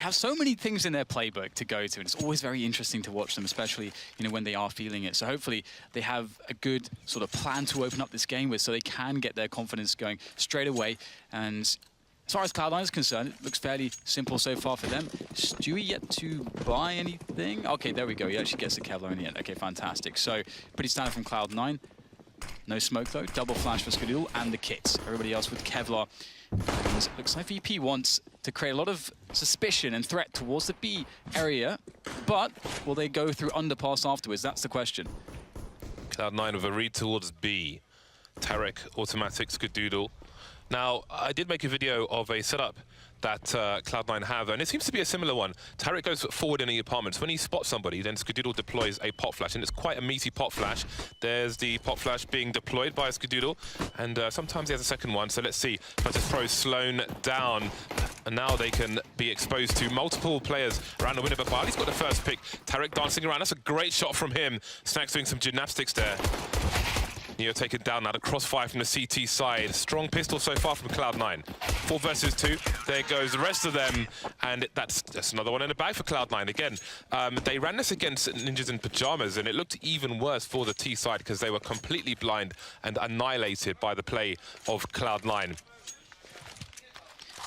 have so many things in their playbook to go to, and it's always very interesting to watch them, especially when they are feeling it. So hopefully they have a good sort of plan to open up this game with, so they can get their confidence going straight away. And as far as Cloud9 is concerned, it looks fairly simple so far for them. Stewie yet to buy anything? Okay, there we go. He actually gets the Kevlar in the end. Okay, fantastic. So pretty standard from Cloud9. No smoke though. Double flash for skadoodle and the kits. Everybody else with Kevlar. And looks like VP wants to create a lot of suspicion and threat towards the B area, but will they go through underpass afterwards? That's the question. Cloud9 with a read towards B. Tarek, automatic, skadoodle. Now, I did make a video of a setup that Cloud9 have, and it seems to be a similar one. Tarek goes forward in the apartments. When he spots somebody, then Skadoodle deploys a pop flash, and it's quite a meaty pop flash. There's the pop flash being deployed by Skadoodle, and sometimes he has a second one, so let's see. Versus Pro slowed down, and now they can be exposed to multiple players around the window, but Bali's got the first pick. Tarek dancing around, that's a great shot from him. Snack's doing some gymnastics there. Neo taken down now, the crossfire from the CT side. Strong pistol so far from Cloud9. 4 versus 2. There goes the rest of them, and that's another one in the bag for Cloud9. Again, they ran this against Ninjas in Pajamas, and it looked even worse for the T side because they were completely blind and annihilated by the play of Cloud9.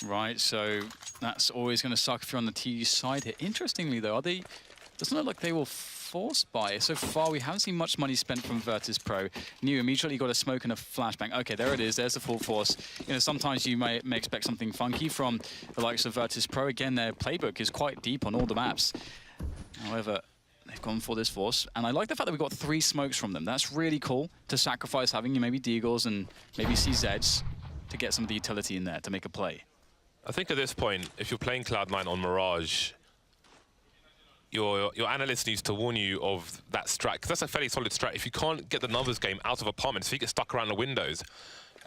Right, so that's always going to suck if you're on the T side here. Interestingly, though, doesn't look like they will force buy. So far, we haven't seen much money spent from Virtus Pro. New immediately got a smoke and a flashbang. Okay, there it is. There's the full force. Sometimes you may expect something funky from the likes of Virtus Pro. Again, their playbook is quite deep on all the maps. However, they've gone for this force. And I like the fact that we got 3 smokes from them. That's really cool to sacrifice having maybe Deagles and maybe CZs to get some of the utility in there to make a play. I think at this point, if you're playing Cloud9 on Mirage, your analyst needs to warn you of that strat, because that's a fairly solid strat. If you can't get the numbers game out of apartments, if you get stuck around the windows,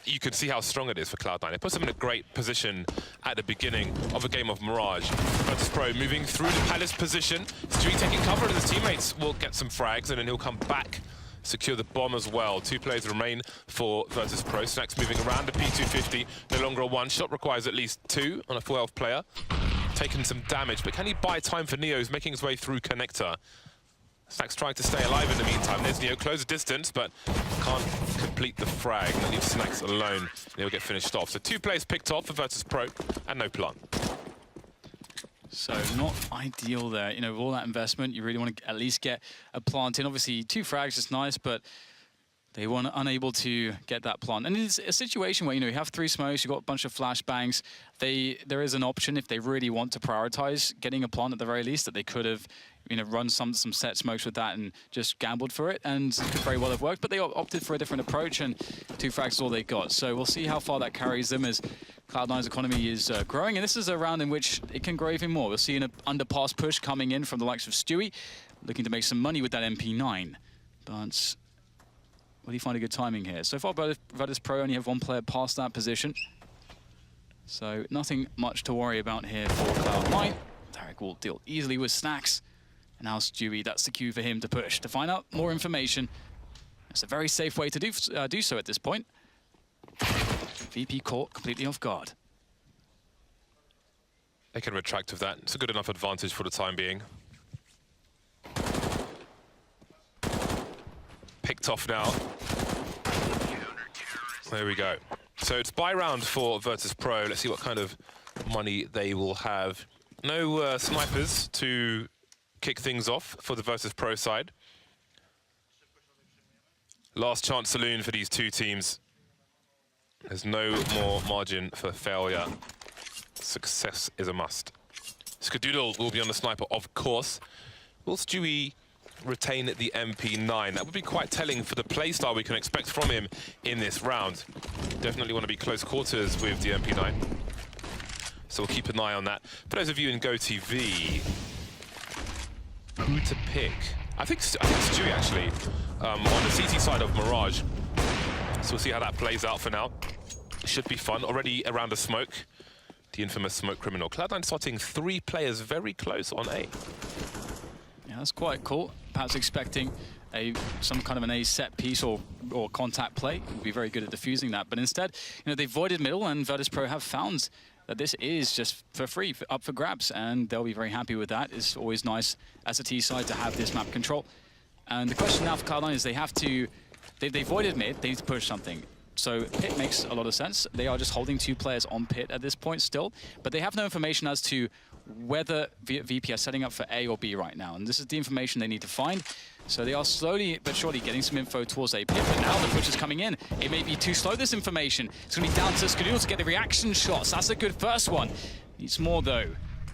you can see how strong it is for Cloud9. It puts them in a great position at the beginning of a game of Mirage. Virtus Pro moving through the Palace position. Stewie taking cover, and his teammates will get some frags, and then he'll come back, secure the bomb as well. 2 players remain for Virtus Pro. Snacks moving around the P250. No longer a one-shot, requires at least 2 on a full health player. Taking some damage, but can he buy time for Neo, who's making his way through Connector? Snacks trying to stay alive in the meantime. There's Neo, close the distance, but can't complete the frag. That leaves Snacks alone. Neo will get finished off. So 2 players picked off for Virtus Pro, and no plant. So not ideal there. With all that investment, you really want to at least get a plant in. Obviously, 2 frags is nice, but they were unable to get that plant. And it's a situation where, you have 3 smokes, you've got a bunch of flashbangs. There is an option if they really want to prioritize getting a plant at the very least, that they could have, run some set smokes with that and just gambled for it, and it could very well have worked. But they opted for a different approach, and 2 frags is all they got. So we'll see how far that carries them as Cloud9's economy is growing. And this is a round in which it can grow even more. We'll see an underpass push coming in from the likes of Stewie, looking to make some money with that MP9. But will he find a good timing here? So far, Virtus Pro only have 1 player past that position. So nothing much to worry about here for Cloud9. Tarek will deal easily with Snacks. And now Stewie, that's the cue for him to push. To find out more information, it's a very safe way to do so at this point. VP caught completely off guard. They can retract with that. It's a good enough advantage for the time being. Picked off now. There we go. So it's buy round for Virtus Pro. Let's see what kind of money they will have. No snipers to kick things off for the Virtus Pro side. Last chance saloon for these 2 teams. There's no more margin for failure. Success is a must. Skadoodle will be on the sniper, of course. Will Stewie retain the MP9? That would be quite telling for the playstyle we can expect from him in this round. Definitely want to be close quarters with the MP9. So we'll keep an eye on that. For those of you in GoTV, who to pick? I think Stewie, actually, on the CT side of Mirage. So we'll see how that plays out for now. Should be fun. Already around the smoke. The infamous smoke criminal. Cloud9 spotting 3 players very close on A. Yeah, that's quite cool. Perhaps expecting some kind of an A set piece or contact play. Would be very good at defusing that. But instead, they voided middle, and Virtus Pro have found that this is just for free, up for grabs, and they'll be very happy with that. It's always nice as a T side to have this map control. And the question now for Cloud9 is they voided mid, they need to push something. So pit makes a lot of sense. They are just holding 2 players on pit at this point still, but they have no information as to whether VP are setting up for A or B right now. And this is the information they need to find. So they are slowly but surely getting some info towards A pit, but now the push is coming in. It may be too slow, this information. It's going to be down to csgo to get the reaction shots. That's a good first one. Needs more though,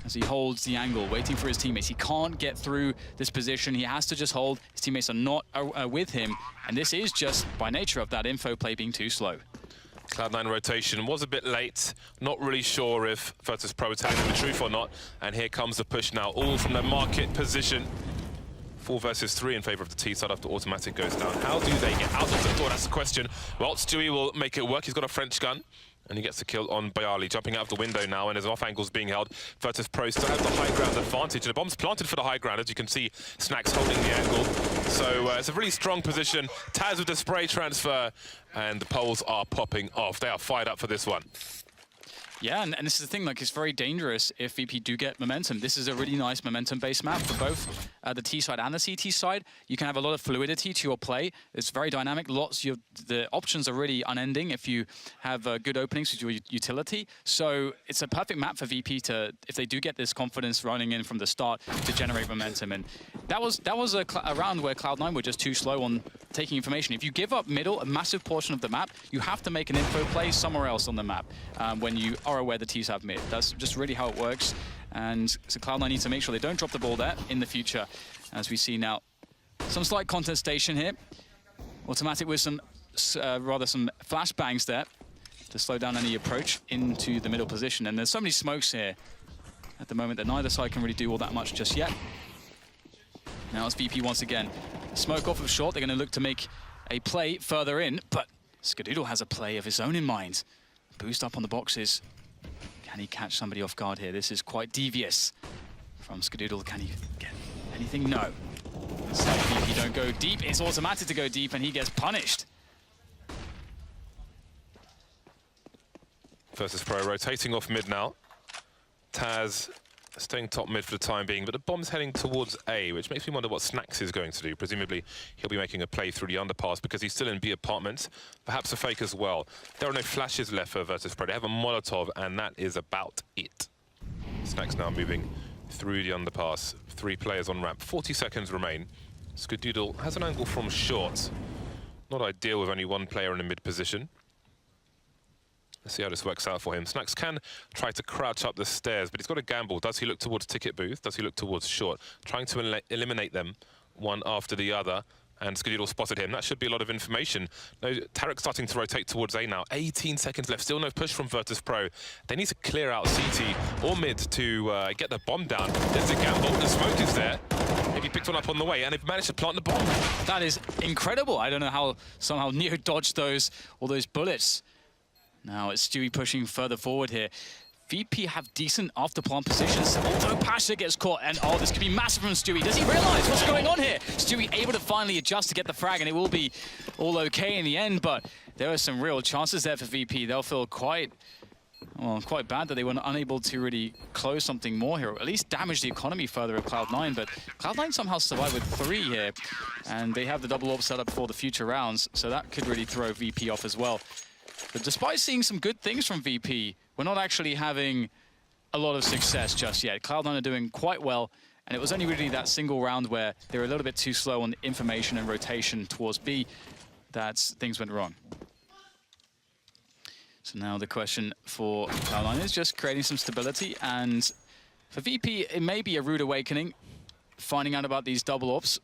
as he holds the angle, waiting for his teammates. He can't get through this position. He has to just hold. His teammates are not with him. And this is just by nature of that info play being too slow. Cloud9 rotation was a bit late. Not really sure if Virtus Pro were telling them the truth or not. And here comes the push now, all from the market position. 4 versus 3 in favor of the T side after automatic goes down. How do they get out of the door? That's the question. Well, Stewie will make it work. He's got a French gun. And he gets the kill on Bayali, jumping out of the window now, and his off angle's being held. Virtus Pro still have the high ground advantage. The bomb's planted for the high ground, as you can see, Snacks holding the angle. So it's a really strong position. Taz with the spray transfer, and the poles are popping off. They are fired up for this one. Yeah, and this is the thing, like, it's very dangerous if VP do get momentum. This is a really nice momentum-based map for both the T side and the CT side. You can have a lot of fluidity to your play. It's very dynamic. The options are really unending if you have good openings with your utility. So it's a perfect map for VP to, if they do get this confidence running in from the start, to generate momentum. And that was a round where Cloud9 were just too slow on taking information. If you give up middle, a massive portion of the map, you have to make an info play somewhere else on the map when you are aware the T's have mid. That's just really how it works. And so Cloud9 needs to make sure they don't drop the ball there in the future. As we see now, some slight contestation here. Automatic with some flashbangs there to slow down any approach into the middle position. And there's so many smokes here at the moment that neither side can really do all that much just yet. Now it's VP once again. Smoke off of short. They're going to look to make a play further in, but csgo has a play of his own in mind. Boost up on the boxes. Can he catch somebody off guard here? This is quite devious from csgo. Can he get anything? No. So if you don't go deep, it's automatic to go deep, and he gets punished. Virtus Pro rotating off mid now. Taz staying top mid for the time being, but the bomb's heading towards A, which makes me wonder what Snacks is going to do. Presumably, he'll be making a play through the underpass because he's still in B apartments. Perhaps a fake as well. There are no flashes left for Virtus Pro. They have a Molotov, and that is about it. Snacks now moving through the underpass. 3 players on ramp. 40 seconds remain. csgo has an angle from short. Not ideal with only 1 player in the mid position. Let's see how this works out for him. Snacks can try to crouch up the stairs, but he's got a gamble. Does he look towards ticket booth? Does he look towards short? Trying to eliminate them one after the other. And csgo spotted him. That should be a lot of information. No, Tarek starting to rotate towards A now. 18 seconds left. Still no push from Virtus Pro. They need to clear out CT or mid to get the bomb down. There's a gamble. The smoke is there. Maybe picked one up on the way, and they've managed to plant the bomb. That is incredible. I don't know how somehow Neo dodged all those bullets. Now it's Stewie pushing further forward here. VP have decent after-plant positions, although Pasha gets caught, and oh, this could be massive from Stewie. Does he realize what's going on here? Stewie able to finally adjust to get the frag, and it will be all okay in the end, but there are some real chances there for VP. They'll feel quite bad that they were unable to really close something more here, or at least damage the economy further of Cloud9, but Cloud9 somehow survived with 3 here, and they have the double AWP set up for the future rounds, so that could really throw VP off as well. But despite seeing some good things from VP, we're not actually having a lot of success just yet. Cloud9 are doing quite well, and it was only really that single round where they were a little bit too slow on information and rotation towards B that things went wrong. So now the question for Cloud9 is just creating some stability, and for VP, it may be a rude awakening, finding out about these double AWPs.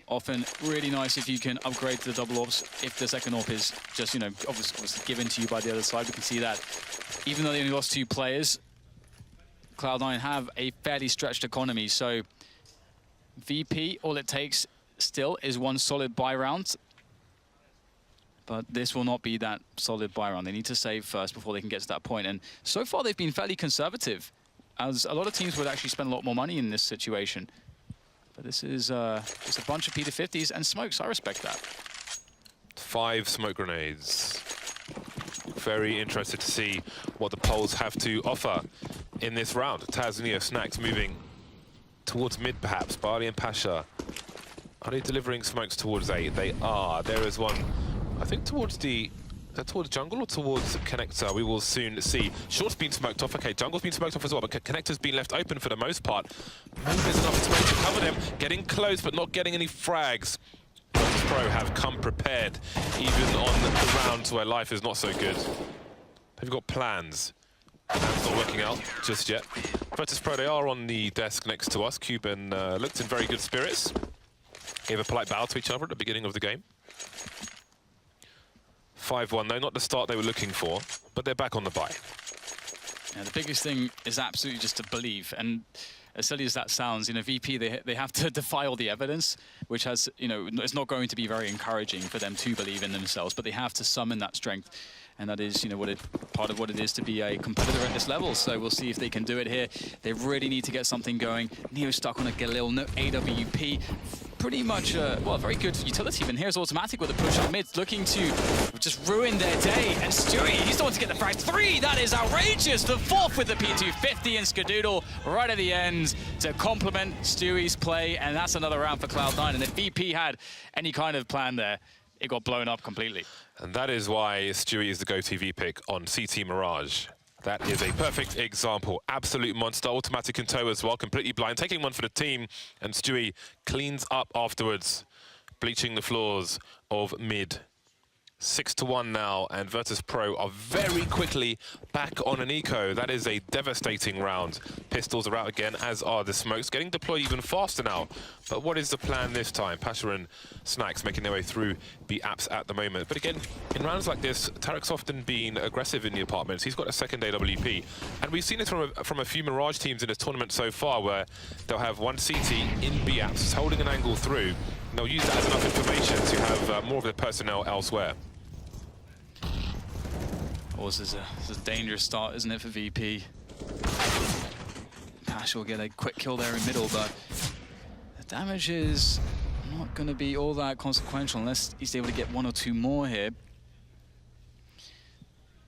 Often really nice if you can upgrade to the double AWPs if the second AWP is just, obviously given to you by the other side. We can see that even though they only lost 2 players, Cloud9 have a fairly stretched economy. So VP, all it takes still is 1 solid buy round. But this will not be that solid buy round. They need to save first before they can get to that point. And so far they've been fairly conservative, as a lot of teams would actually spend a lot more money in this situation. But this is just a bunch of P250s and smokes. I respect that. 5 smoke grenades. Very interested to see what the Poles have to offer in this round. Taz, Neo, Snacks moving towards mid, perhaps. Barley and Pasha. Are they delivering smokes towards A? They are. There is one, I think, towards the... Is that towards jungle or towards connector? We will soon see. Short's been smoked off. Okay, jungle's been smoked off as well, but connector's been left open for the most part. Maybe there's enough space to cover them. Getting close, but not getting any frags. Virtus Pro have come prepared, even on the rounds where life is not so good. They've got plans. Plans not working out just yet. Virtus Pro, they are on the desk next to us. Cuban looked in very good spirits. Gave a polite bow to each other at the beginning of the game. 5-1, though, not the start they were looking for, but they're back on the bye. Yeah, the biggest thing is absolutely just to believe. And as silly as that sounds, you know, VP, they have to defy all the evidence, which has, you know, it's not going to be very encouraging for them to believe in themselves, but they have to summon that strength. And that is, you know, part of what it is to be a competitor at this level. So we'll see if they can do it here. They really need to get something going. Neo stuck on a Galil, no AWP. Pretty much, well, very good utility. Even here's Automatic with a push on mid, looking to just ruin their day. And Stewie, he's the one to get the frag. 3, that is outrageous. The 4th with the P250 and Skadoodle right at the end to complement Stewie's play. And that's another round for Cloud9. And if VP had any kind of plan there, it got blown up completely. And that is why Stewie is the go-TV pick on CT Mirage. That is a perfect example. Absolute monster. Automatic in tow as well, completely blind. Taking one for the team, and Stewie cleans up afterwards, bleaching the floors of mid. 6-1 now, and Virtus Pro are very quickly back on an eco. That is a devastating round. Pistols are out again, as are the smokes. Getting deployed even faster now. But what is the plan this time? Pasha and Snacks making their way through the apps at the moment. But again, in rounds like this, Tarek's often been aggressive in the apartments. He's got a second AWP. And we've seen this from a few Mirage teams in this tournament so far, where they'll have one CT in B apps, holding an angle through. And they'll use that as enough information to have more of the personnel elsewhere. This is a dangerous start, isn't it, for VP? Pash will get a quick kill there in middle, but the damage is not going to be all that consequential unless he's able to get 1 or 2 more here.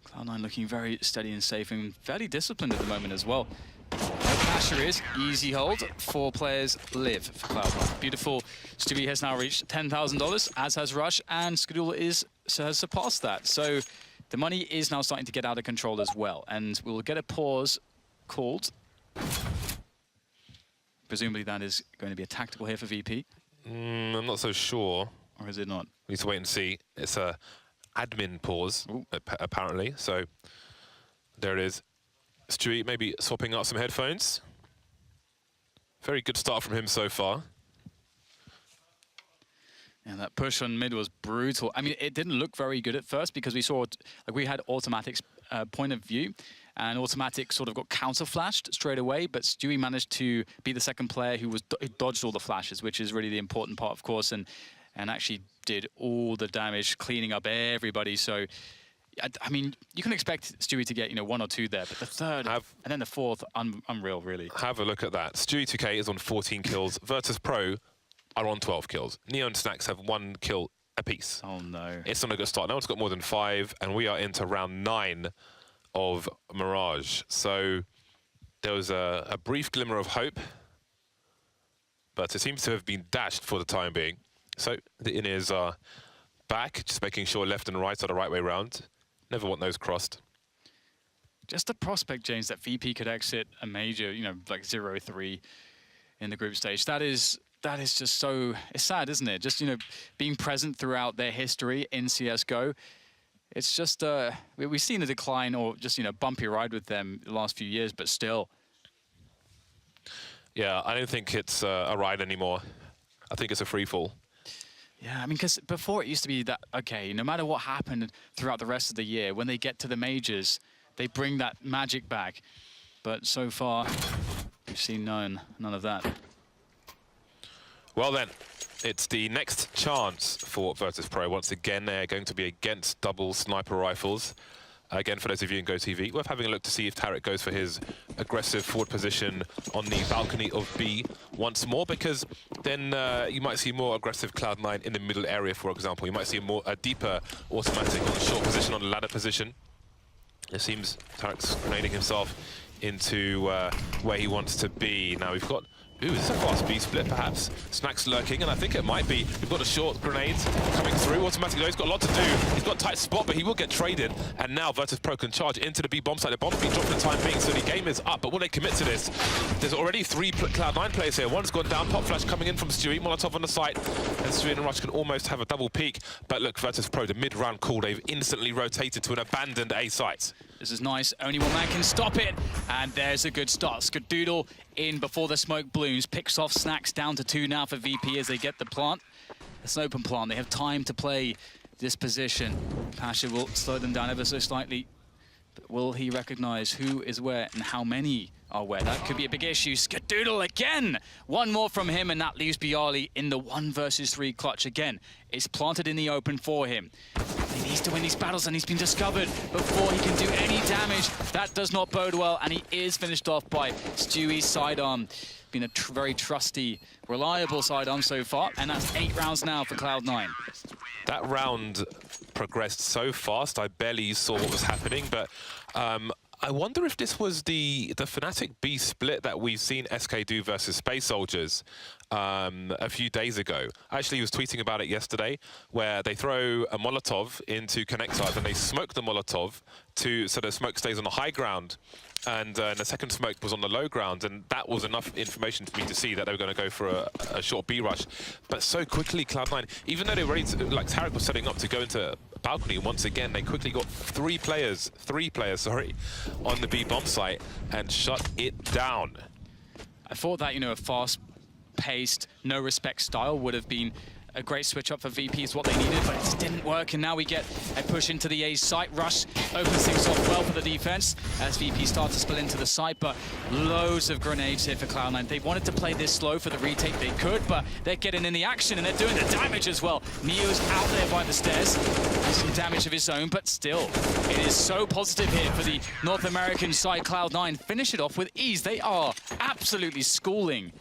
Cloud9 looking very steady and safe and fairly disciplined at the moment as well. Pasha is easy hold. 4 players live for Cloud9. Beautiful. Stewie has now reached $10,000, as has Rush, and Skadoodle has surpassed that. So the money is now starting to get out of control as well, and we'll get a pause called. Presumably that is going to be a tactical here for VP. I'm not so sure. Or is it not? We need to wait and see. It's a admin pause, apparently. So there it is. Stewie maybe swapping out some headphones. Very good start from him so far. And that push on mid was brutal. I mean, it didn't look very good at first because we saw, like, we had Automatic's point of view, and Automatic sort of got counter-flashed straight away, but Stewie managed to be the second player who dodged all the flashes, which is really the important part, of course, and actually did all the damage, cleaning up everybody. So, I mean, you can expect Stewie to get, you know, 1 or 2 there, but the third and then the 4th, unreal, really. Have a look at that. Stewie 2K is on 14 kills. Virtus Pro are on 12 kills. Neo and Snacks have 1 kill apiece. Oh no. It's not a good start. No one's got more than 5, and we are into round 9 of Mirage. So there was a brief glimmer of hope, but it seems to have been dashed for the time being. So the in-ears are back, just making sure left and right are the right way round. Never want those crossed. Just a prospect, James, that VP could exit a major, you know, like 0-3 in the group stage. That is just so, it's sad, isn't it? Just, you know, being present throughout their history in CSGO. It's just, we've seen a decline or just, you know, bumpy ride with them the last few years, but still. Yeah, I don't think it's a ride anymore. I think it's a free fall. Yeah, I mean, because before it used to be that, okay, no matter what happened throughout the rest of the year, when they get to the majors, they bring that magic back. But so far, we've seen none of that. Well then, it's the next chance for Virtus Pro. Once again, they're going to be against double sniper rifles. Again, for those of you in GoTV, worth having a look to see if Tarek goes for his aggressive forward position on the balcony of B once more, because then you might see more aggressive Cloud9 in the middle area, for example. You might see a deeper Automatic on the short position, on the ladder position. It seems Tarek's grenading himself into where he wants to be. Now we've got... Ooh, is this a fast B split perhaps? Snack's lurking, and I think it might be. We've got a short grenade coming through. Automatically, he's got a lot to do. He's got a tight spot, but he will get traded. And now Virtus Pro can charge into the B bomb site. The bomb's been dropped for the time being, so the game is up. But will they commit to this? There's already 3 Cloud9 players here. One's gone down. Pop flash coming in from Stewie. Molotov on the site. And Stewie and Rush can almost have a double peak. But look, Virtus Pro, the mid-round call, they've instantly rotated to an abandoned A site. This is nice. Only one man can stop it. And there's a good start. Skadoodle in before the smoke blooms. Picks off Snacks down to 2 now for VP as they get the plant. It's an open plant. They have time to play this position. Pasha will slow them down ever so slightly. But will he recognize who is where and how many are where? That could be a big issue. Skadoodle again! One more from him, and that leaves Bialy in the 1 versus 3 clutch again. It's planted in the open for him. He needs to win these battles, and he's been discovered before he can do any damage. That does not bode well, and he is finished off by Stewie's sidearm. Been a very trusty, reliable sidearm so far, and that's 8 rounds now for Cloud9. That round progressed so fast, I barely saw what was happening, but I wonder if this was the Fnatic B split that we've seen SK do versus Space Soldiers a few days ago. I actually was tweeting about it yesterday, where they throw a Molotov into connector, and they smoke the Molotov so the smoke stays on the high ground, and the second smoke was on the low ground, and that was enough information for me to see that they were going to go for a short B rush. But so quickly, Cloud9, even though they were ready to, like Tarek was setting up to go into balcony once again, they quickly got three players, on the B bomb site and shut it down. I thought that, you know, a fast-paced, no-respect style would have been a great switch up for VP is what they needed, but it didn't work, and now we get a push into the A site. Rush opens things off well for the defense as VP starts to spill into the site, but loads of grenades here for Cloud9. They wanted to play this slow for the retake, they could, but they're getting in the action and they're doing the damage as well. Neo's out there by the stairs, has some damage of his own, but still, it is so positive here for the North American side. Cloud9 finish it off with ease. They are absolutely schooling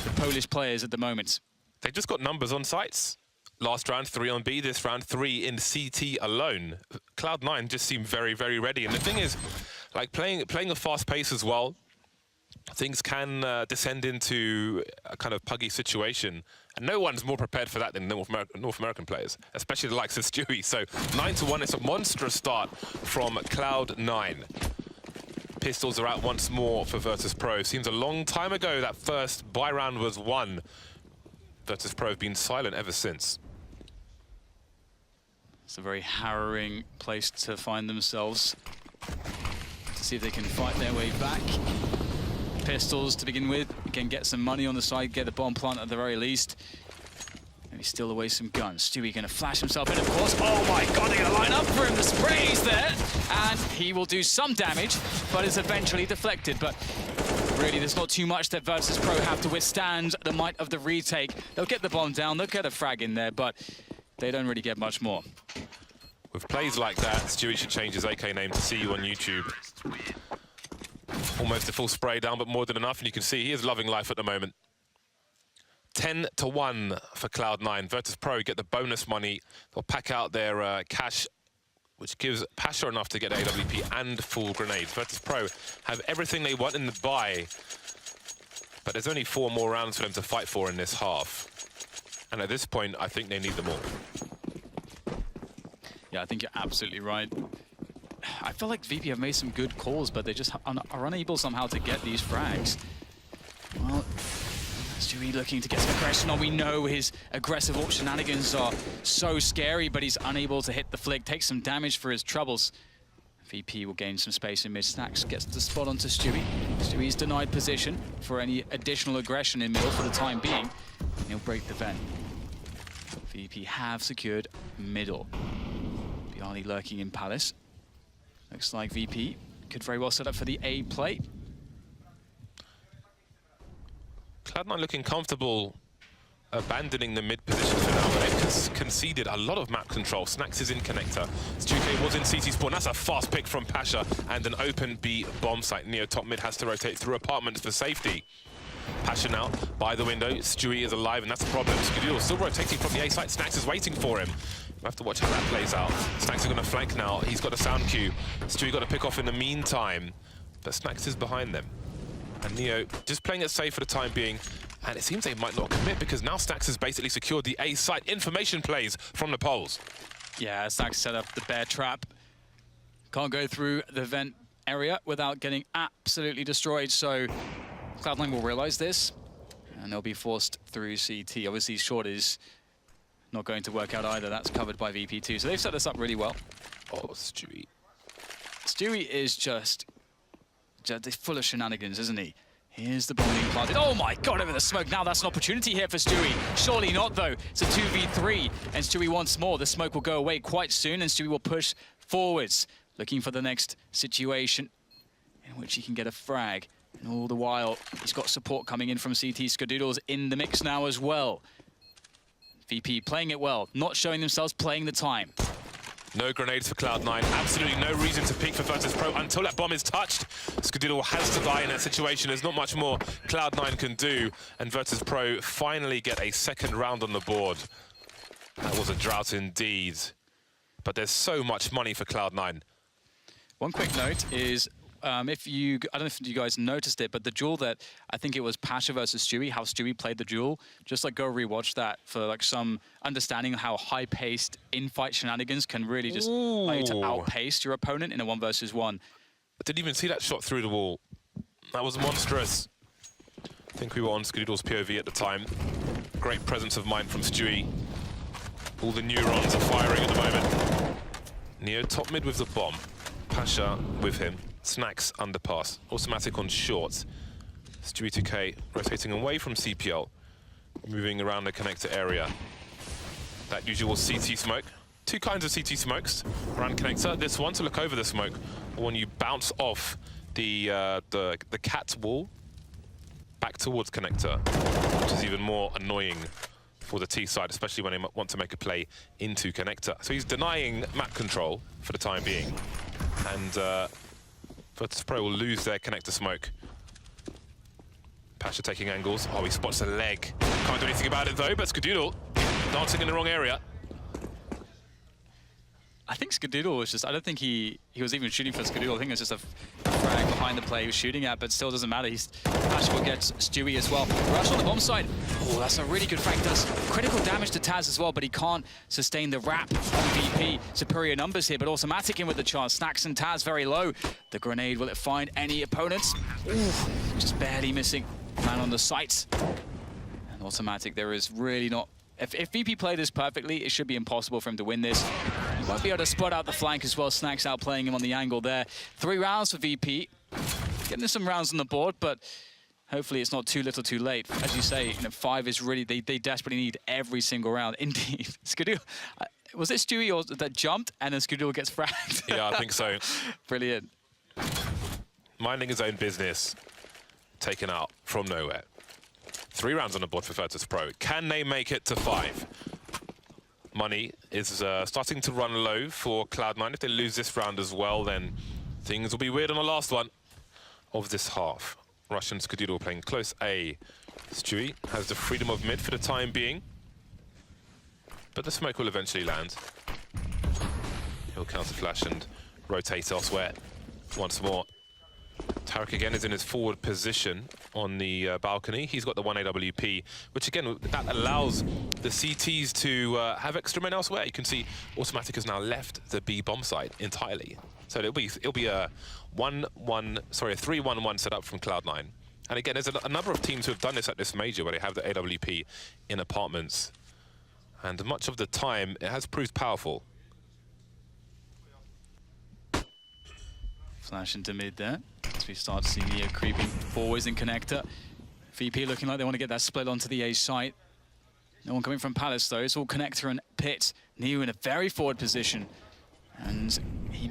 the Polish players at the moment. They just got numbers on sites. Last round, 3 on B. This round, 3 in CT alone. Cloud9 just seem very, very ready. And the thing is, like playing a fast pace as well, things can descend into a kind of puggy situation. And no one's more prepared for that than North American players, especially the likes of Stewie. So 9-1, it's a monstrous start from Cloud9. Pistols are out once more for Virtus Pro. Seems a long time ago that first buy round was won. Virtus Pro have been silent ever since. It's a very harrowing place to find themselves. To see if they can fight their way back. Pistols to begin with. Again, get some money on the side, get a bomb plant at the very least. Maybe steal away some guns. Stewie going to flash himself in, of course. Oh my god, they're going to line up for him. The spray's there. And he will do some damage, but is eventually deflected. But really, there's not too much that Virtus Pro have to withstand the might of the retake. They'll get the bomb down, they'll get a frag in there, but they don't really get much more. With plays like that, Stewie should change his AK name to See You on YouTube. Almost a full spray down, but more than enough, and you can see he is loving life at the moment. 10-1 for Cloud9. Virtus Pro get the bonus money. They'll pack out their cash, which gives Pasha enough to get AWP and full grenades. Virtus Pro have everything they want in the buy, but there's only 4 more rounds for them to fight for in this half. And at this point, I think they need them all. Yeah, I think you're absolutely right. I feel like VP have made some good calls, but they just are unable somehow to get these frags. Well, Stewie looking to get some aggression on. We know his aggressive shenanigans are so scary, but he's unable to hit the flick, take some damage for his troubles. VP will gain some space in mid. Snacks gets the spot onto Stewie. Stewie's denied position for any additional aggression in middle for the time being. And he'll break the vent. VP have secured middle. Bialy lurking in Palace. Looks like VP could very well set up for the A play. Cloud9 looking comfortable abandoning the mid position for now, but they've conceded a lot of map control. Snacks is in connector. Stuke was in CT spawn. That's a fast pick from Pasha and an open B bomb site. Neo top mid has to rotate through apartments for safety. Pasha now by the window. Stewie is alive, and that's the problem. Skadoodle still rotating from the A site. Snacks is waiting for him. We'll have to watch how that plays out. Snacks are going to flank now. He's got a sound cue. Stewie got to pick off in the meantime, but Snacks is behind them. And Neo just playing it safe for the time being. And it seems they might not commit because now Snacks has basically secured the A site. Information plays from the poles. Yeah, Snacks set up the bear trap. Can't go through the vent area without getting absolutely destroyed. So Cloud9 will realize this, and they'll be forced through CT. Obviously, short is not going to work out either. That's covered by VP2. So they've set this up really well. Oh, Stewie. Stewie is just full of shenanigans, isn't he? Here's the bomb being planted. Oh my god, over the smoke. Now that's an opportunity here for Stewie. Surely not, though. It's a 2v3, and Stewie wants more. The smoke will go away quite soon, and Stewie will push forwards, looking for the next situation in which he can get a frag. And all the while, he's got support coming in from CT. Skadoodle's in the mix now as well. VP playing it well, not showing themselves, playing the time. No grenades for Cloud9. Absolutely no reason to peek for Virtus.pro until that bomb is touched. Skadoodle has to die in that situation. There's not much more Cloud9 can do. And Virtus.pro finally get a second round on the board. That was a drought indeed. But there's so much money for Cloud9. One quick note is, I don't know if you guys noticed it, but the duel that, I think it was Pasha versus Stewie, how Stewie played the duel, just like go rewatch that for like some understanding of how high-paced in-fight shenanigans can really just allow you to outpace your opponent in a 1v1. I didn't even see that shot through the wall. That was monstrous. I think we were on Skadoodle's POV at the time. Great presence of mind from Stewie. All the neurons are firing at the moment. Neo top mid with the bomb. Pasha with him. Snacks underpass. Automatic on short. Stewie 2K rotating away from CPL. Moving around the connector area. That usual CT smoke. Two kinds of CT smokes around connector. This one to look over the smoke. Or when you bounce off the cat wall back towards connector, which is even more annoying for the T side, especially when they want to make a play into connector. So he's denying map control for the time being. And Virtus.pro will lose their connector smoke. Pasha taking angles. Oh, he spots a leg. Can't do anything about it though, but Skadoodle dancing in the wrong area. I think Skadoodle was just, I don't think he was even shooting for Skadoodle. I think it was just a frag behind the play he was shooting at, but still doesn't matter. Pasha will get Stewie as well. Rush on the bomb side. Oh, that's a really good frag. Does critical damage to Taz as well, but he can't sustain the wrap on VP. Superior numbers here, but Automatic in with the chance. Snacks and Taz very low. The grenade, will it find any opponents? Ooh, just barely missing. Man on the site. And Automatic, there is really not... If VP played this perfectly, it should be impossible for him to win this. He won't be able to spot out the flank as well. Snacks outplaying him on the angle there. 3 rounds for VP. Getting some rounds on the board, but hopefully it's not too little too late. As you say, 5 is really, they desperately need every single round. Indeed. Skadoodle, was it Stewie or that jumped and then Skadoodle gets fragged? Yeah, I think so. Brilliant. Minding his own business. Taken out from nowhere. 3 rounds on the board for Virtus.pro. Can they make it to 5? Money is starting to run low for Cloud9. If they lose this round as well, then things will be weird on the last one of this half. Russian Skadoodle playing close A. Stewie has the freedom of mid for the time being, but the smoke will eventually land. He'll counter flash and rotate elsewhere once more. Tarek again is in his forward position on the balcony. He's got the 1 AWP, which again, that allows the CTs to have extra men elsewhere. You can see Automatic has now left the B bomb site entirely. So it'll be a 3-1-1 setup from Cloud9. And again, there's a number of teams who have done this at this major where they have the AWP in apartments. And much of the time, it has proved powerful. Flash into mid there. As we start to see Neo creeping forwards in connector. VP looking like they want to get that split onto the A site. No one coming from Palace though. It's all connector and pit. Neo in a very forward position. And they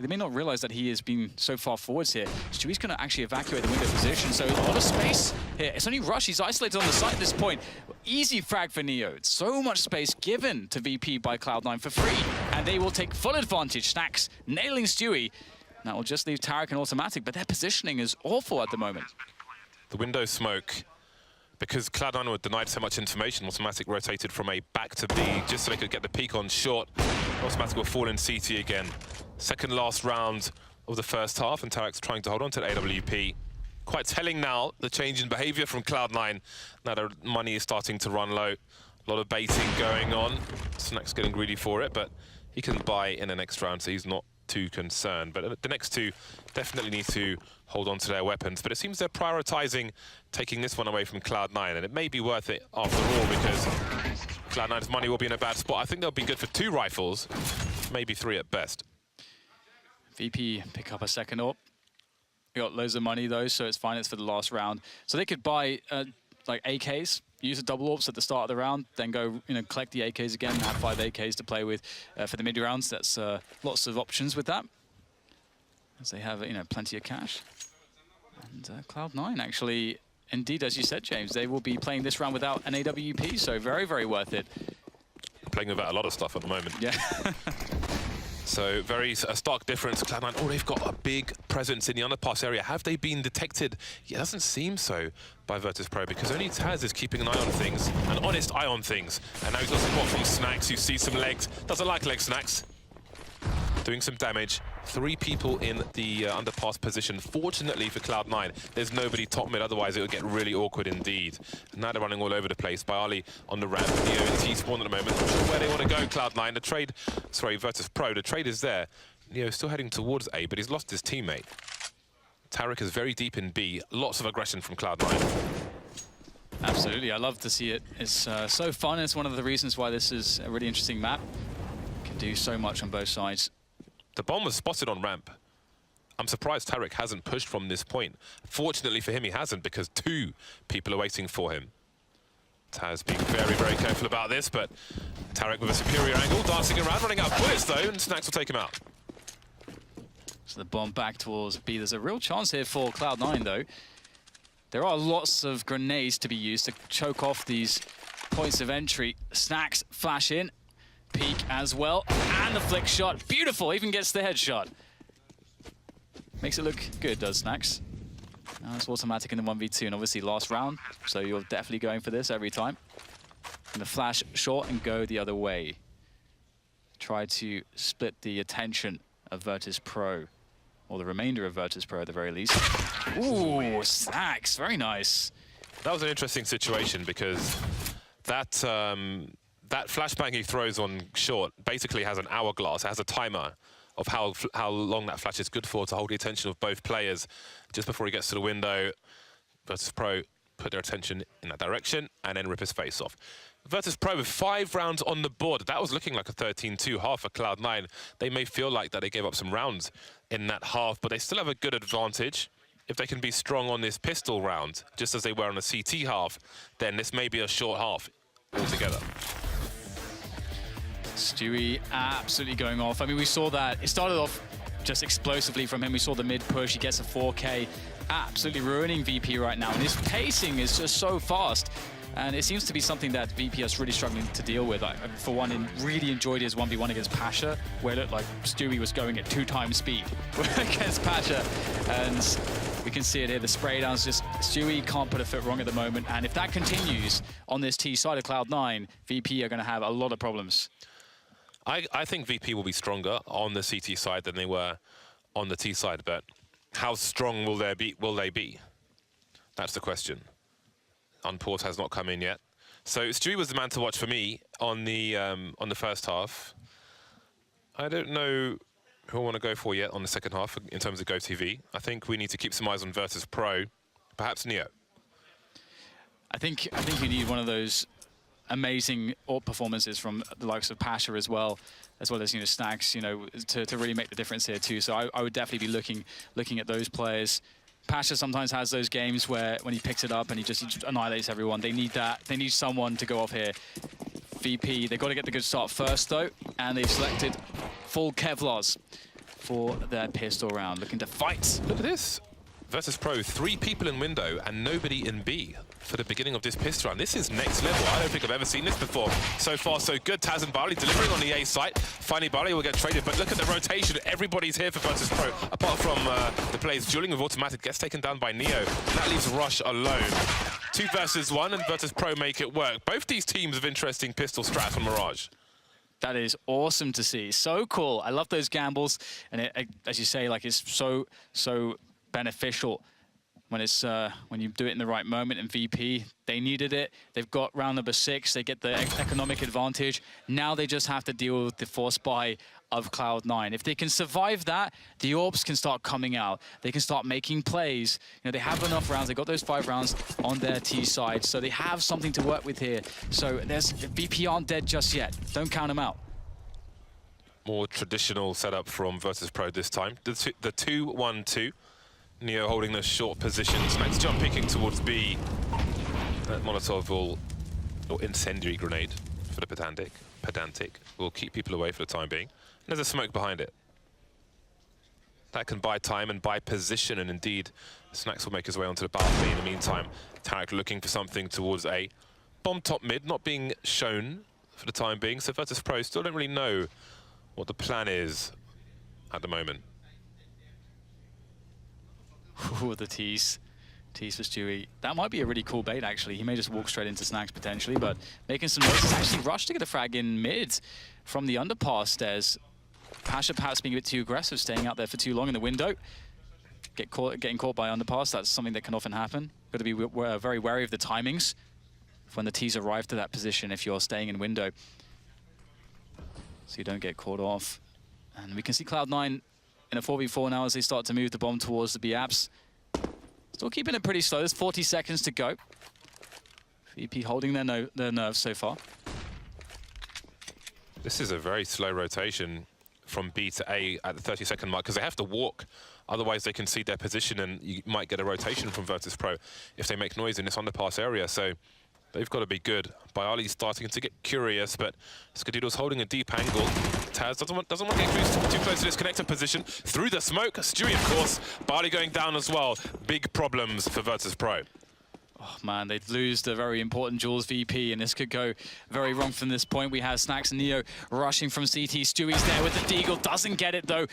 may not realize that he has been so far forwards here. Stewie's going to actually evacuate the window position, so a lot of space here. It's only Rush, he's isolated on the site at this point. Easy frag for Neo. It's so much space given to VP by Cloud9 for free, and they will take full advantage. Snacks nailing Stewie. That will just leave Tarek and Automatic, but their positioning is awful at the moment. The window smoke because Cloud9 were denied so much information, Automatic rotated from A back to B just so they could get the peak on short. Automatic will fall in CT again. Second last round of the first half, and Tarek's trying to hold on to the AWP. Quite telling now, the change in behavior from Cloud9. Now their money is starting to run low. A lot of baiting going on. Snack's getting greedy for it, but he can buy in the next round, so he's not too concerned. But the next two definitely need to hold on to their weapons. But it seems they're prioritizing taking this one away from Cloud9, and it may be worth it after all, because Cloud9's money will be in a bad spot. I think they'll be good for 2 rifles, maybe 3 at best. VP pick up a second AWP. Got loads of money though, so it's fine. It's for the last round. So they could buy like AKs, use the double AWPs at the start of the round, then go, collect the AKs again, and have 5 AKs to play with for the mid rounds. That's lots of options with that, as they have, plenty of cash. And Cloud9 actually, indeed, as you said, James, they will be playing this round without an AWP, so very, very worth it. Playing without a lot of stuff at the moment. Yeah. So a stark difference. Cloud9, oh, they've got a big presence in the underpass area. Have they been detected? Yeah, it doesn't seem so by Virtus.pro, because only Taz is keeping an eye on things, an honest eye on things. And now he's got support from Snacks. You see some legs. Doesn't like leg Snacks. Doing some damage. 3 people in the underpass position. Fortunately for Cloud9, there's nobody top mid, otherwise it would get really awkward indeed. And now they're running all over the place. Bali on the ramp. Neo in T-spawn at the moment. Not sure where they want to go, Cloud9. The trade, sorry, Virtus.pro, the trade is there. Neo still heading towards A, but he's lost his teammate. Tarek is very deep in B. Lots of aggression from Cloud9. Absolutely, I love to see it. It's so fun. It's one of the reasons why this is a really interesting map. Can do so much on both sides. The bomb was spotted on ramp. I'm surprised Tarek hasn't pushed from this point. Fortunately for him, he hasn't, because 2 people are waiting for him. Taz being very, very careful about this, but Tarek with a superior angle, dancing around, running out of bullets though, and Snacks will take him out. So the bomb back towards B. There's a real chance here for Cloud9 though. There are lots of grenades to be used to choke off these points of entry. Snacks flash in. Peek as well, and the flick shot. Beautiful, even gets the headshot. Makes it look good, does Snacks. Now it's Automatic in the 1v2, and obviously last round, so you're definitely going for this every time. And the flash short and go the other way. Try to split the attention of Virtus.pro, or the remainder of Virtus.pro at the very least. Ooh, Snacks, very nice. That was an interesting situation, because that flashbang he throws on short basically has an hourglass. It has a timer of how long that flash is good for to hold the attention of both players. Just before he gets to the window, Virtus.pro put their attention in that direction and then rip his face off. Virtus.pro with 5 rounds on the board. That was looking like a 13-2 half for Cloud9. They may feel like that they gave up some rounds in that half, but they still have a good advantage. If they can be strong on this pistol round, just as they were on the CT half, then this may be a short half altogether. Stewie absolutely going off. I mean, we saw that. It started off just explosively from him. We saw the mid push. He gets a 4K. Absolutely ruining VP right now. And his pacing is just so fast. And it seems to be something that VP is really struggling to deal with. I, for one, really enjoyed his 1v1 against Pasha, where it looked like Stewie was going at 2 times speed against Pasha. And we can see it here. The spray downs, just Stewie can't put a foot wrong at the moment. And if that continues on this T side of Cloud9, VP are going to have a lot of problems. I think VP will be stronger on the CT side than they were on the T side, but how strong will they be? That's the question. Unport has not come in yet. So Stewie was the man to watch for me on the first half. I don't know who I want to go for yet on the second half in terms of GoTV. I think we need to keep some eyes on Virtus.pro, perhaps Neo. I think you need one of those amazing AWP performances from the likes of Pasha as well as Snacks, to really make the difference here too. So I would definitely be looking at those players. Pasha sometimes has those games where when he picks it up and he just annihilates everyone. They need that. They need someone to go off here. VP, they've got to get the good start first though, and they've selected full Kevlars for their pistol round, looking to fight. Look at this. Virtus Pro, 3 people in window and nobody in B for the beginning of this pistol round. This is next level. I don't think I've ever seen this before. So far, so good. Taz and Barley delivering on the A site. Finally, Barley will get traded, but look at the rotation. Everybody's here for Virtus Pro, apart from the players dueling with Automatic. Gets taken down by Neo. And that leaves Rush alone. 2 versus 1, and Virtus Pro make it work. Both these teams have interesting pistol strats on Mirage. That is awesome to see. So cool. I love those gambles. And it, as you say, like, it's so beneficial when it's when you do it in the right moment. In VP, they needed it. They've got round number 6. They get the economic advantage. Now they just have to deal with the force buy of Cloud9. If they can survive that, the orbs can start coming out. They can start making plays. You know, they have enough rounds. They got those 5 rounds on their T side, so they have something to work with here. So VP aren't dead just yet. Don't count them out. More traditional setup from Virtus Pro this time. The 2-1-2. Neo holding the short positions. Max jump picking towards B. That Molotov or incendiary grenade for the pedantic will keep people away for the time being. And there's a smoke behind it. That can buy time and buy position, and indeed, Snacks will make his way onto the balcony in the meantime. Tarek looking for something towards A. Bomb top mid, not being shown for the time being, so Virtus Pro still don't really know what the plan is at the moment. Ooh, the tease for Stewie. That might be a really cool bait, actually. He may just walk straight into Snacks, potentially, but making some noise. It's actually Rush to get a frag in mid from the underpass stairs. Pasha perhaps being a bit too aggressive, staying out there for too long in the window. Getting caught by underpass, that's something that can often happen. Got to be very wary of the timings when the tees arrive to that position if you're staying in window, so you don't get caught off. And we can see Cloud9 in a 4v4 now as they start to move the bomb towards the B apps. Still keeping it pretty slow. There's 40 seconds to go. VP holding their nerves so far. This is a very slow rotation from B to A at the 30-second mark, because they have to walk. Otherwise, they can see their position, and you might get a rotation from Virtus Pro if they make noise in this underpass area. So they've got to be good. Bialy's starting to get curious, but Skadoodle's holding a deep angle. Taz doesn't want to get too close to this connector position. Through the smoke, Stewie, of course. Barley going down as well. Big problems for Virtus Pro. Oh man, they'd lose the very important Jules VP, and this could go very wrong from this point. We have Snacks and Neo rushing from CT. Stewie's there with the deagle, doesn't get it though.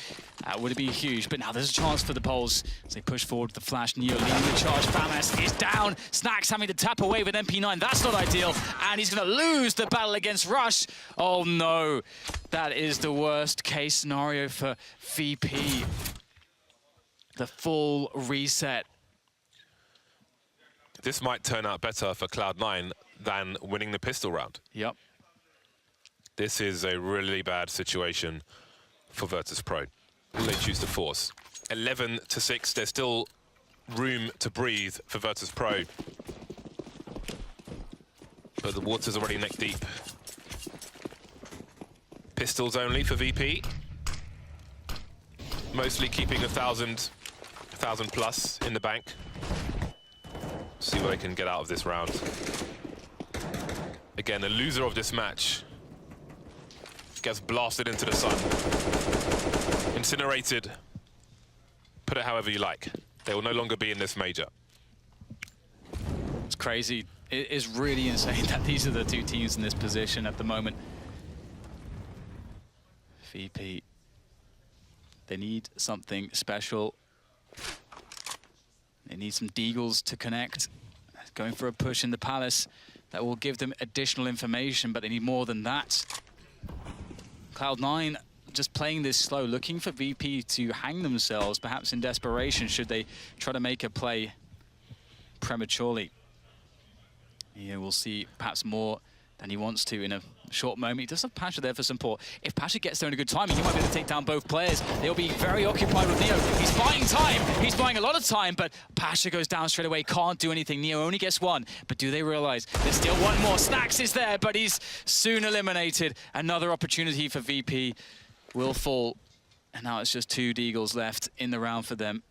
That would be huge, but now there's a chance for the Poles as they push forward with the flash. Neo leading the charge. Famas is down. Snacks having to tap away with MP9. That's not ideal, and he's going to lose the battle against Rush. Oh no, that is the worst case scenario for VP. The full reset. This might turn out better for Cloud9 than winning the pistol round. Yep. This is a really bad situation for Virtus Pro. Will they choose to force? 11-6, there's still room to breathe for Virtus Pro. But the water's already neck deep. Pistols only for VP. Mostly keeping 1,000 plus in the bank. See what they can get out of this round. Again, the loser of this match gets blasted into the sun. Incinerated. Put it however you like. They will no longer be in this major. It's crazy. It is really insane that these are the two teams in this position at the moment. VP. They need something special. They need some deagles to connect. Going for a push in the Palace that will give them additional information, but they need more than that. Cloud9 just playing this slow, looking for VP to hang themselves, perhaps in desperation, should they try to make a play prematurely. Yeah, we'll see perhaps more than he wants to in a short moment. He does have Pasha there for support. If Pasha gets there in a good timing, he might be able to take down both players. They'll be very occupied with Neo. He's buying time. He's buying a lot of time, but Pasha goes down straight away. Can't do anything. Neo only gets one. But do they realize there's still one more? Snacks is there, but he's soon eliminated. Another opportunity for VP will fall. And now it's just 2 deagles left in the round for them.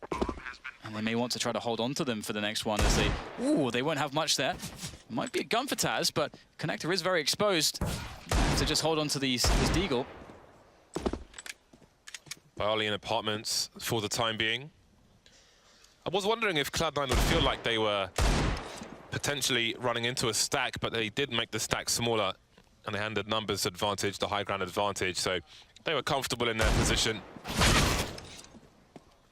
And they may want to try to hold on to them for the next one as they won't have much there. Might be a gun for Taz, but connector is very exposed. So just hold on to this deagle. Bialy in apartments for the time being. I was wondering if Cloud9 would feel like they were potentially running into a stack, but they did make the stack smaller, and they had the numbers advantage, the high ground advantage, so they were comfortable in their position.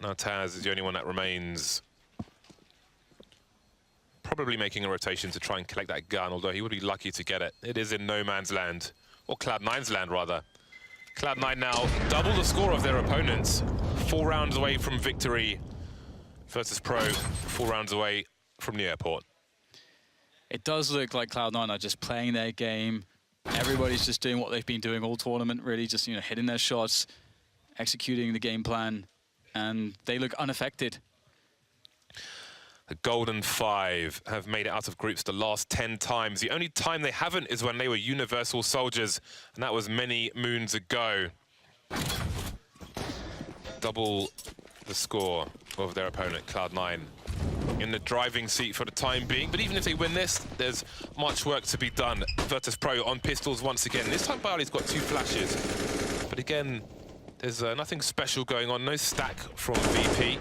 Now Taz is the only one that remains, probably making a rotation to try and collect that gun, although he would be lucky to get it. It is in no man's land, or Cloud9's land, rather. Cloud9 now double the score of their opponents. 4 rounds away from victory versus Pro, 4 rounds away from the airport. It does look like Cloud9 are just playing their game. Everybody's just doing what they've been doing all tournament, really, just, you know, hitting their shots, executing the game plan, and they look unaffected. The Golden Five have made it out of groups the last 10 times. The only time they haven't is when they were Universal Soldiers, and that was many moons ago. Double the score of their opponent, Cloud9, in the driving seat for the time being. But even if they win this, there's much work to be done. Virtus Pro on pistols once again. This time Bialy's got 2 flashes. But again, there's nothing special going on. No stack from VP.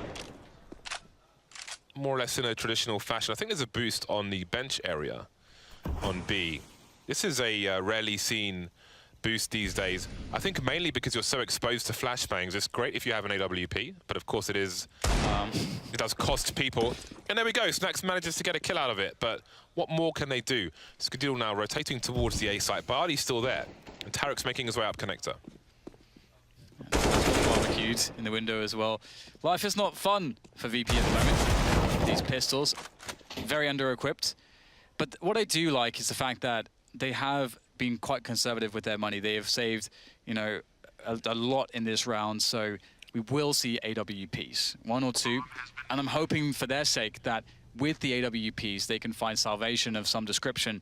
More or less in a traditional fashion. I think there's a boost on the bench area on B. This is a rarely seen boost these days. I think mainly because you're so exposed to flashbangs. It's great if you have an AWP, but of course it is. It does cost people. And there we go. Snax manages to get a kill out of it. But what more can they do? Skadil now rotating towards the A site. Bialy's still there, and Tarek's making his way up connector. Barbecued in the window as well. Life is not fun for VP at the moment. These pistols, very under-equipped. But what I do like is the fact that they have been quite conservative with their money. They have saved, you know, a lot in this round, so we will see AWPs, 1 or 2. And I'm hoping for their sake that with the AWPs, they can find salvation of some description,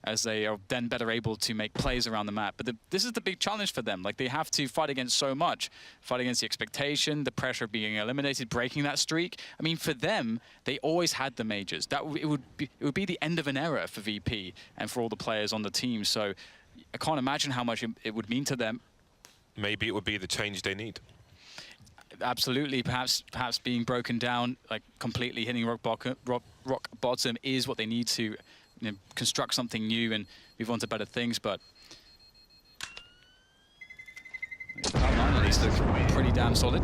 as they are then better able to make plays around the map. But this is the big challenge for them. Like, they have to fight against so much. Fight against the expectation, the pressure of being eliminated, breaking that streak. I mean, for them, they always had the majors. It would be the end of an era for VP and for all the players on the team. So I can't imagine how much it would mean to them. Maybe it would be the change they need. Absolutely, perhaps being broken down, like completely hitting rock bottom is what they need to, you know, construct something new and move on to better things. But Cloud9 at least look pretty damn solid.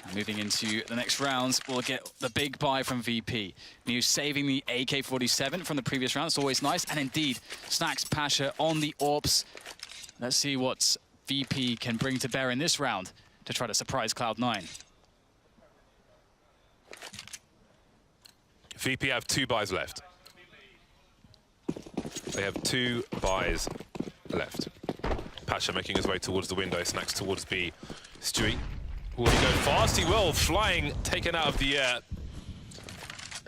And moving into the next rounds, we'll get the big buy from VP. New saving the AK-47 from the previous round. It's always nice. And indeed, Snax Pasha on the AWPs. Let's see what VP can bring to bear in this round to try to surprise Cloud9. VP have 2 buys left. They have 2 buys left. Pasha making his way towards the window, Snax towards B. Stewie, will he go fast? He will, flying, taken out of the air.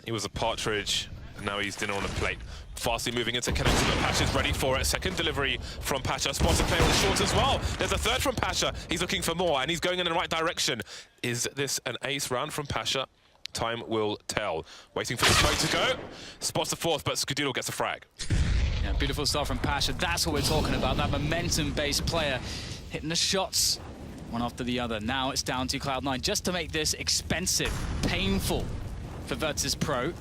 He was a partridge, and now he's dinner on a plate. Fastly moving into connector, but Pasha's ready for it. Second delivery from Pasha. Spots a player on the short as well. There's a third from Pasha. He's looking for more, and he's going in the right direction. Is this an ace round from Pasha? Time will tell. Waiting for the smoke to go. Spots the fourth, but Skadoodle gets a frag. Yeah, beautiful stuff from Pasha. That's what we're talking about, that momentum-based player hitting the shots one after the other. Now it's down to Cloud9 just to make this expensive, painful for Virtus Pro.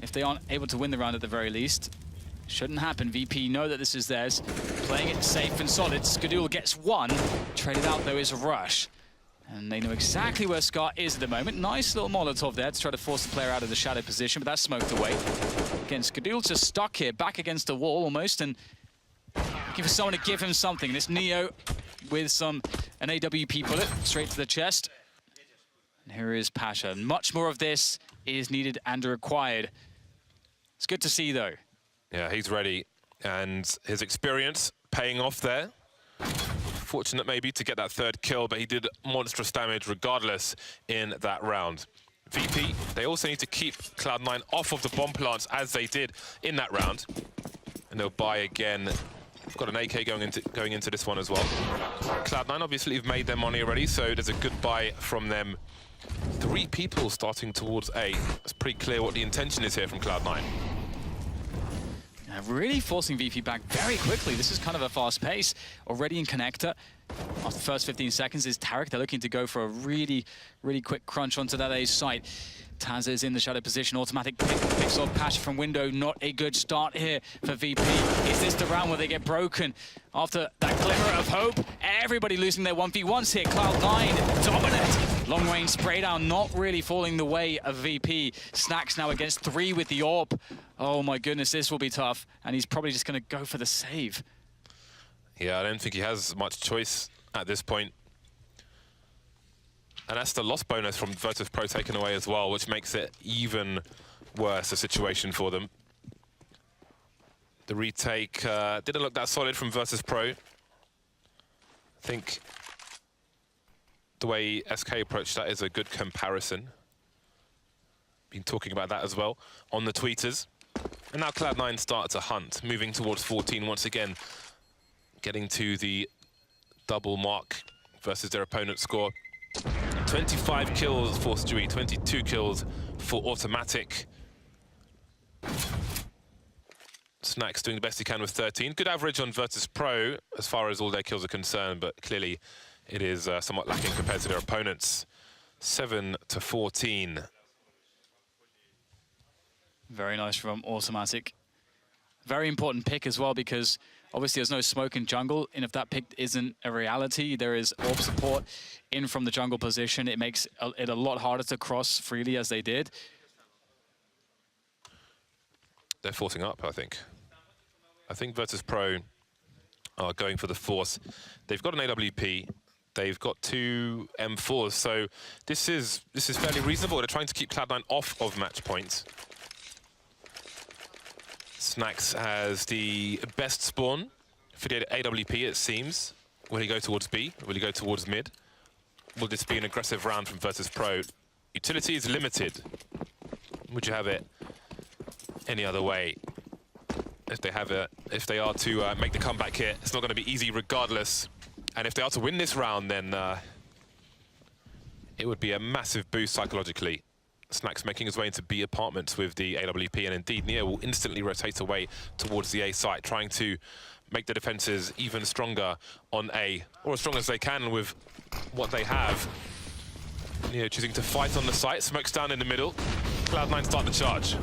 If they aren't able to win the round at the very least, shouldn't happen. VP know that this is theirs. Playing it safe and solid. Skadoodle gets one. Traded out, though, is Rush. And they know exactly where Scar is at the moment. Nice little Molotov there to try to force the player out of the shadow position, but that's smoked away. Again, Skadoodle just stuck here, back against the wall almost, and looking for someone to give him something. This Neo with an AWP bullet straight to the chest. And here is Pasha. Much more of this is needed and required. It's good to see, though. Yeah, he's ready, and his experience paying off there. Fortunate maybe to get that third kill, but he did monstrous damage regardless in that round. VP, they also need to keep Cloud9 off of the bomb plants as they did in that round. And they'll buy again. They've got an AK going into this one as well. Cloud9 obviously have made their money already, so there's a good buy from them. 3 people starting towards A. It's pretty clear what the intention is here from Cloud9. Really forcing VP back very quickly. This is kind of a fast pace. Already in connector. After the first 15 seconds is Tarek. They're looking to go for a really quick crunch onto that A site. Taz is in the shadow position. Automatic picks off Pasha from window. Not a good start here for VP. Is this the round where they get broken? After that glimmer of hope, everybody losing their 1v1s here. Cloud9 dominant. Long range spray down, not really falling the way of VP. Snacks now against 3 with the AWP. Oh my goodness, this will be tough. And he's probably just going to go for the save. Yeah, I don't think he has much choice at this point. And that's the loss bonus from Virtus Pro taken away as well, which makes it even worse a situation for them. The retake didn't look that solid from Virtus Pro. I think the way SK approached that is a good comparison. Been talking about that as well on the tweeters. And now Cloud9 start to hunt, moving towards 14 once again, getting to the double mark versus their opponent's score. 25 kills for Stewie, 22 kills for Automatic. Snacks doing the best he can with 13. Good average on Virtus Pro as far as all their kills are concerned, but clearly it is somewhat lacking compared to their opponents. 7-14. Very nice from Automatic. Very important pick as well, because obviously there's no smoke in jungle, and if that pick isn't a reality, there is AWP support in from the jungle position. It makes it a lot harder to cross freely as they did. They're forcing up, I think. I think Virtus Pro are going for the force. They've got an AWP. They've got 2 M4s, so this is fairly reasonable. They're trying to keep Cloud9 off of match points. Snacks has the best spawn for the AWP, it seems. Will he go towards B? Will he go towards mid? Will this be an aggressive round from Virtus Pro? Utility is limited. Would you have it any other way? If they are to make the comeback here, it's not going to be easy regardless. And if they are to win this round, then it would be a massive boost psychologically. Snacks making his way into B apartments with the AWP, and indeed Neo will instantly rotate away towards the A site, trying to make the defenses even stronger on A, or as strong as they can with what they have. Neo choosing to fight on the site, smokes down in the middle. Cloud9 start the charge.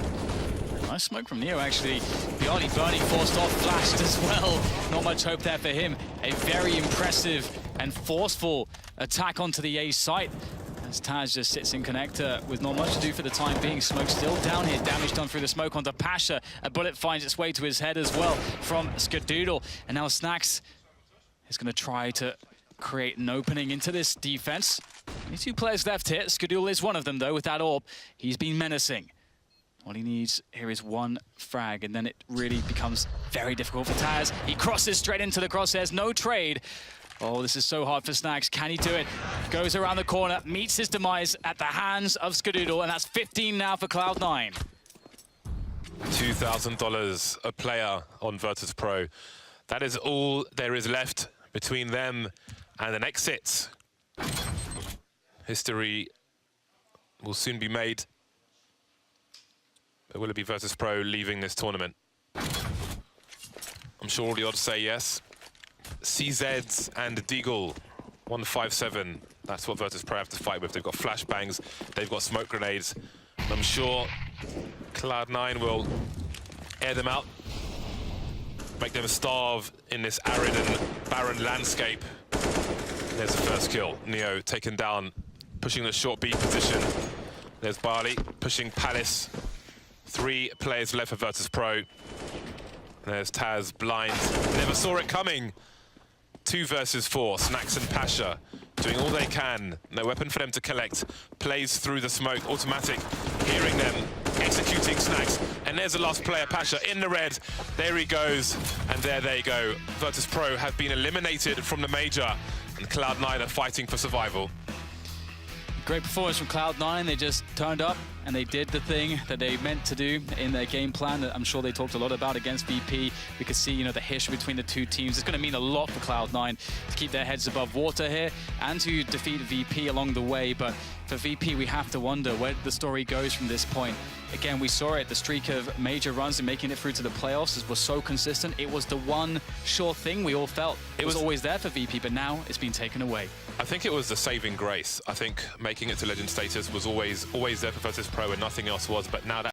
Nice smoke from Neo, actually. Bjarni burning forced off, flashed as well. Not much hope there for him. A very impressive and forceful attack onto the A site, as Taz just sits in connector with not much to do for the time being. Smoke still down here, damage done through the smoke onto Pasha. A bullet finds its way to his head as well from Skadoodle. And now Snacks is going to try to create an opening into this defense. Only 2 players left here. Skadoodle is one of them, though, with that AWP. He's been menacing. All he needs here is 1 frag, and then it really becomes very difficult for Taz. He crosses straight into the crosshairs, no trade. Oh, this is so hard for Snacks. Can he do it? Goes around the corner, meets his demise at the hands of Skadoodle, and that's 15 now for Cloud9. $2,000 a player on Virtus Pro. That is all there is left between them and an exit. History will soon be made. But will it be Virtus Pro leaving this tournament? I'm sure all the odds say yes. CZs and Deagle, 157. That's what Virtus Pro have to fight with. They've got flashbangs, they've got smoke grenades. I'm sure Cloud9 will air them out, make them starve in this arid and barren landscape. There's the first kill. Neo taken down, pushing the short B position. There's Barley pushing Palace. 3 players left for Virtus Pro. There's Taz, blind, never saw it coming. 2 versus 4, Snacks and Pasha doing all they can. No weapon for them to collect. Plays through the smoke, Automatic, hearing them, executing Snacks. And there's the last player, Pasha, in the red. There he goes, and there they go. Virtus Pro have been eliminated from the major, and Cloud9 are fighting for survival. Great performance from Cloud9. They just turned up and they did the thing that they meant to do in their game plan that I'm sure they talked a lot about against VP. We could see, the history between the 2 teams. It's going to mean a lot for Cloud9 to keep their heads above water here and to defeat VP along the way. But for VP, we have to wonder where the story goes from this point. again, we saw it. The streak of major runs and making it through to the playoffs was so consistent. It was the one sure thing we all felt. It was always there for VP, but now it's been taken away. I think it was the saving grace. I think making it to legend status was always there for Virtus Pro and nothing else was, but now that